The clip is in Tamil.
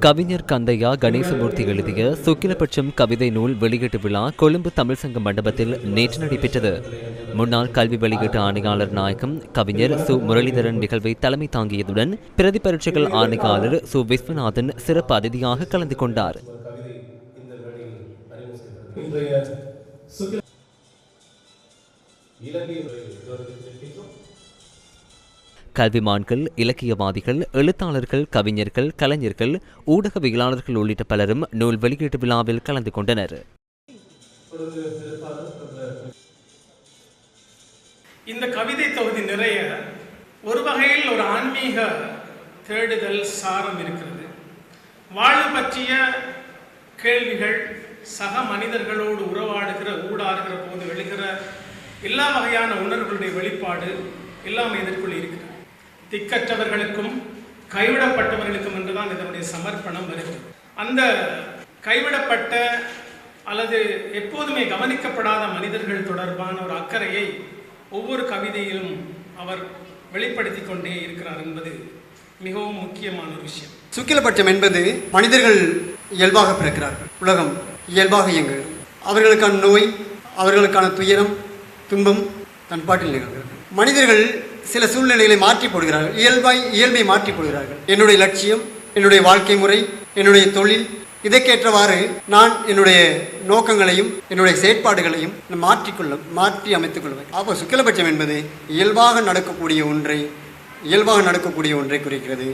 கவிஞர் கந்தையா கணேசமூர்த்தி எழுதிய சுக்கிலபட்சம் கவிதை நூல் வெளியீட்டு விழா கொழும்பு தமிழ் சங்க மண்டபத்தில் நேற்று நடைபெற்றது. முன்னாள் கல்வி வெளியீட்டு ஆணையாளர் நாயகம் கவிஞர் சு முரளிதரன் நிகழ்வை தலைமை தாங்கியதுடன் பிரதி பரீட்சைகள் ஆணையாளர் சு விஸ்வநாதன் சிறப்பு அதிதியாக கலந்து கொண்டார். கல்விமான்கள், இலக்கியவாதிகள், எழுத்தாளர்கள், கவிஞர்கள், கலைஞர்கள், ஊடகவியலாளர்கள் உள்ளிட்ட பலரும் நூல் வெளியீட்டு விழாவில் கலந்து கொண்டனர். இந்த கவிதை தொகுதி நிறைய ஒரு வகையில் ஒரு ஆன்மீக தேடுதல் சாரம் இருக்கிறது. வாழ்வு பற்றிய கேள்விகள், சக மனிதர்களோடு ஊடாடுகிற போது எழுகிற எல்லா வகையான உணர்வுகளுடைய வெளிப்பாடு எல்லாமே இதற்குள் இருக்கிறது. திக்கற்றவர்களுக்கும் கைவிடப்பட்டவர்களுக்கும் என்றுதான் இதனுடைய சமர்ப்பணம் வருகிறது. அந்த கைவிடப்பட்ட அல்லது எப்போதுமே கவனிக்கப்படாத மனிதர்கள் தொடர்பான ஒரு அக்கறையை ஒவ்வொரு கவிதையிலும் அவர் வெளிப்படுத்தி கொண்டே இருக்கிறார் என்பது மிகவும் முக்கியமான ஒரு விஷயம். சுக்கிலபட்சம் என்பது மனிதர்கள் இயல்பாக பிறக்கிறார்கள். உலகம் இயல்பாக இயங்குகிறது. அவர்களுக்கான நோய், அவர்களுக்கான துயரம், துன்பம் தன் பாட்டில் நிகழ்கிறது. மனிதர்கள் சில சூழ்நிலைகளை மாற்றி போடுகிறார்கள். இயல்பை மாற்றி போடுகிறார்கள். என்னுடைய லட்சியம், என்னுடைய வாழ்க்கை முறை, என்னுடைய தொழில், இதற்கேற்றவாறு நான் என்னுடைய நோக்கங்களையும் என்னுடைய செயற்பாடுகளையும் மாற்றி அமைத்துக் கொள்வேன். அப்போ சுக்கிலபட்சம் என்பது இயல்பாக நடக்கக்கூடிய ஒன்றை குறிக்கிறது.